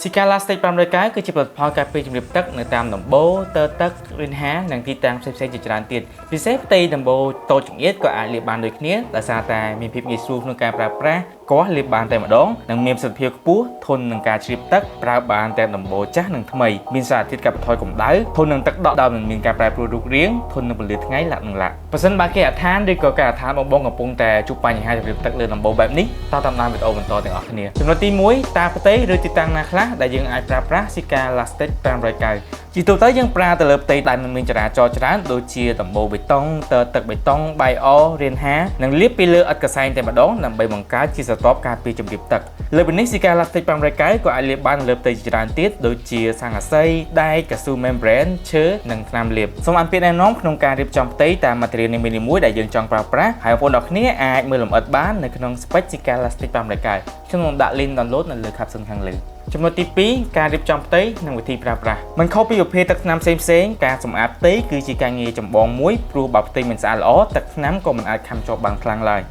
ស៊ីកាឡាស្តិក500កែវគឺជាផលិតផលការពារជំរាបទឹកនៅតាមដំបូលទ័រទឹករិនហានិងទីតាំងផ្សេងៗជាច្រើនទៀតពិសេសផ្ទៃដំបូលតូចចង្អៀតក៏អាចលាបបានដូចគ្នាដោយសារតែមានភាពងាយស្រួលក្នុងការប្រើប្រាស់កោះលាបបានតែម្ដងនិងមានប្រសិទ្ធភាពខ្ពស់ធន់នឹងការជ្រាបទឹកប្រើបានតែដំបូលចាស់និងថ្មីមានសារធាតុកាត់បន្ថយកម្ដៅធន់នឹងទឹកដក់ដោយមិនមានការប្រែប្រួលរូបរាងធន់នឹងពន្លឺថ្ងៃលក្ខណៈប្រសិនបើគេអដ្ឋានឬក៏ការអដ្ឋានបងកំពុងតែជួបបញ្ហាជំរាបទឹកលើដំបូលបែបនេះតើតាមដានវីដេអូបន្តទាំងអស់គ្នាចំណុចទី1តើផ្ទៃឬទីតាំងណាខ្លះដែលយើងអាចប្រើប្រាស់ស៊ីកាឡាស្តិក500កែវជាទូទៅយើងប្រើទៅលើផ្ទៃដែលមានចរាចរណ៍ច្រើនដូចជាដំបូលបេតុងទ័រទឹកបេតុងបាយអរានហានិងលាបពីលើឥដ្ឋកសែងតែម្ដងដើម្បីបង្កើតជាស្រទាប់ការពារជំរាបទឹកលើពីនេះស៊ីកាឡាស្តិក500កែវក៏អាចលាបបានលើផ្ទៃជាច្រើនទៀតដូចជាស័ង្កសីដែកកៅស៊ូ membrane ឈើនិងថ្នាំលាបសូមអនុញ្ញាតណែនាំក្នុងការរៀបចំផ្ទៃតាម material នីមួយៗដែលយើងចង់ប្រើប្រាស់ហើយបងប្អូនទាំងគ្នាអាចមើលលម្អិតបាននៅក្នុង spec ស៊ីកាឡាស្តិក500កែវខ្ញុំនឹងដាក់ link download នៅលើ caption ខាងលើចំណុចទី2ការរៀបចំផ្ទៃនិងវិធីប្រើប្រាស់មិនខុសពីប្រភេទទឹកថ្នាំផ្សេងៗការសម្អាតផ្ទៃគឺជាការងារចម្បងមួយព្រោះបើផ្ទៃមិនស្អាតល្អទឹកថ្នាំក៏មិនអាចខាំជាប់បានខ្លាំងឡើយ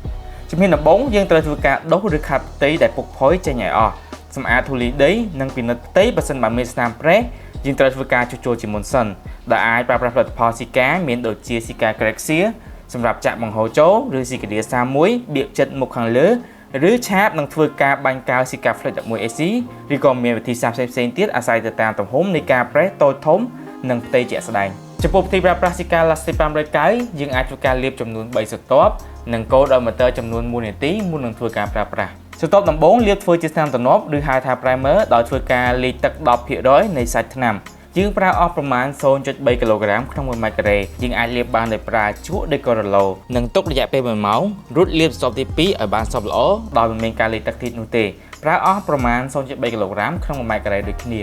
ជំហានដំបូងយើងត្រូវធ្វើការដុសឬខាត់ផ្ទៃដែលពុកផុយចេញឲ្យអស់សម្អាតធូលីដីនិងពិនិត្យផ្ទៃបើសិនបើមានស្នាមប្រេះយើងត្រូវធ្វើការជួសជុលជាមុនសិនដែលអាចប្រើប្រាស់ផលិតផលស៊ីកាមានដូចជាស៊ីកា Crexia សម្រាប់ចាក់បង្ហូរចូលឬស៊ីកាឌី31បៀកចិត្តមុខខាងលើឬឆាបនឹងធ្វើការបាញ់កៅស៊ីកា Flex 11AC ឬក៏មានវិធីសាស្ត្រផ្សេងៗទៀតអាស្រ័យទៅតាមទំហំនៃការប្រេះតូចធំនិងផ្ទៃជាក់ស្ដែងចំពោះវិធីប្រើប្រាស់ស៊ីកាឡាស្តិក500កែវយើងអាចធ្វើការលាបចំនួន3ស្រទាប់និងកូរដោយម៉ូទ័រចំនួន1នាទីមុននឹងធ្វើការប្រើប្រាស់ស្រទាប់ដំបូងលាបធ្វើជាស្នាមទនាប់ឬហៅថា primer ដោយធ្វើការលាយទឹក 10% នៃសាច់ថ្នាំយើងប្រើអស់ប្រមាណ 0.3 គីឡូក្រាមក្នុង1ម៉ែត្រការ៉េយើងអាចលាបបានដោយប្រើជក់ដូចក៏រឡូនិងទុករយៈពេល1ម៉ោងរួចលាបស្រទាប់ទី2ឲ្យបានសព្វល្អដោយមិនមានការលាយទឹកទៀតនោះទេប្រើអស់ប្រមាណ 0.3 គីឡូក្រាមក្នុង1ម៉ែត្រការ៉េដូចគ្នា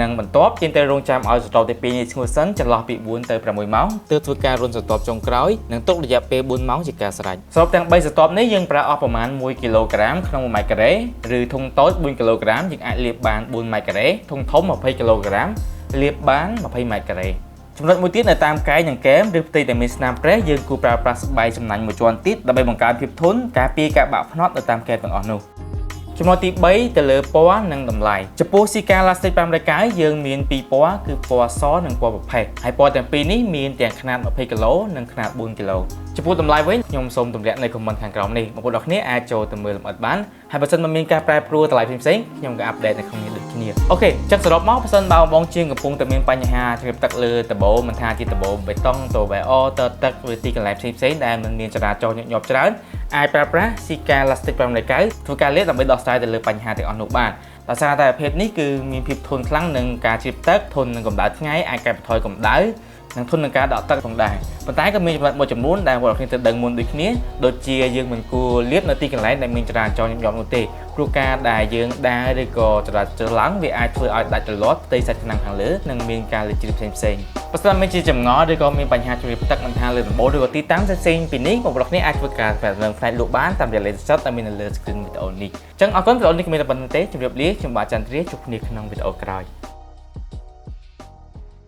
និងបន្ទាប់យើងត្រូវរង់ចាំឲ្យស្រទាប់ទី2នេះស្ងួតសិនចន្លោះពី4ទៅ6ម៉ោងទើបធ្វើការរុនស្រទាប់ចុងក្រោយនិងទុករយៈពេល4ម៉ោងជាការស្រេចសរុបទាំង3ស្រទាប់នេះយើងប្រើអស់ប្រមាណ1គីឡូក្រាមក្នុង1ម៉ែត្រការ៉េឬធុងតូច4គីឡូក្រាមយើងអាចលាបបាន4ម៉ែត្រការ៉េធុងធំ20គីឡូក្រាមលាបបាន20ម៉ែត្រការ៉េចំណុចមួយទៀតនៅតាមកែងនិងកែមឬផ្ទៃដែលមានស្នាមប្រេះយើងគួរប្រើប្រាស់ស្បែកចំណាញ់មួយជាន់ទៀតដើម្បីបង្កើនភាពធន់ការពារការបាក់ភ្នត់នៅតាមកែមទាំងអស់នោះចំណុចទី3ទៅលើពណ៌និងតម្លៃចំពោះស៊ីកាឡាស្តិក500កែវយើងមាន2ពណ៌គឺពណ៌សនិងពណ៌ប្រផេះហើយពណ៌ទាំងពីរនេះមានទាំងខ្នាត20គីឡូនិងខ្នាត4គីឡូចំពោះតម្លៃវិញខ្ញុំសូមទម្លាក់នៅ comment ខាងក្រោមនេះបងប្អូនទាំងគ្នាអាចចូលទៅមើលលម្អិតបានហើយបើសិនមិនមានការប្រែប្រួលតម្លៃផ្សេងៗខ្ញុំក៏អាប់ដេតនៅក្នុងនេះដូចគ្នាអូខេចឹងសរុបមកបើសិនបើបងជាងកំពុងតែមានបញ្ហាជ្រាបទឹកលើដំបូលមិនថាជាដំបូលបេតុងតូបែអទ័រទឹកឬទីកន្លែងផ្សេងៗដែលមិនមានចរាចរណ៍ញឹកញាប់ច្រើនអាចប្រើប្រាស់ស៊ីកាឡាស្តិក500កែវធ្វើការលាបដើម្បីដោះស្រាយទៅលើបញ្ហាទាំងអស់នោះបានដោយសារតែប្រភេទនេះគឺមានភាពធន់ខ្លាំងនឹងការជ្រាបទឹកធន់នឹងកម្ដៅថ្ងៃអាចកាត់បន្ថយកម្ដៅនិងធន់នឹងការដក់ទឹកផងដែរប៉ុន្តែក៏មានចំណុចមួយចំនួនដែលបងប្អូនត្រូវដឹងមុនដូចគ្នាដូចជាយើងមិនគួរលាបនៅទីកន្លែងដែលមានចរាចរណ៍ញឹកញាប់នោះទេព្រោះការដែលយើងដើរឬក៏ចរាចរណ៍ឡើងវាអាចធ្វើឲ្យដាច់ចល័តផ្ទៃសាច់ថ្នាំខាងលើនិងមានការលេចជ្រាបផ្សេងៗបើសិនមានជាចម្ងល់ឬក៏មានបញ្ហាជ្រាបទឹកមិនថាលើដំបូលឬក៏ទីតាំងផ្សេងៗពីនេះបងប្អូនអាចធ្វើការប្រើនឹងផ្នែកលក់បានតាមរយៈ link shop ដែលមាននៅលើ screen វីដេអូនេះអញ្ចឹងអរគុណវីដេអូនេះគ្មានតែប៉ុណ្្នឹងទេជម្រាបលាខ្ញុំបាទចន្ទរាជួបគ្នាក្នុងវីដេអូក្រោយ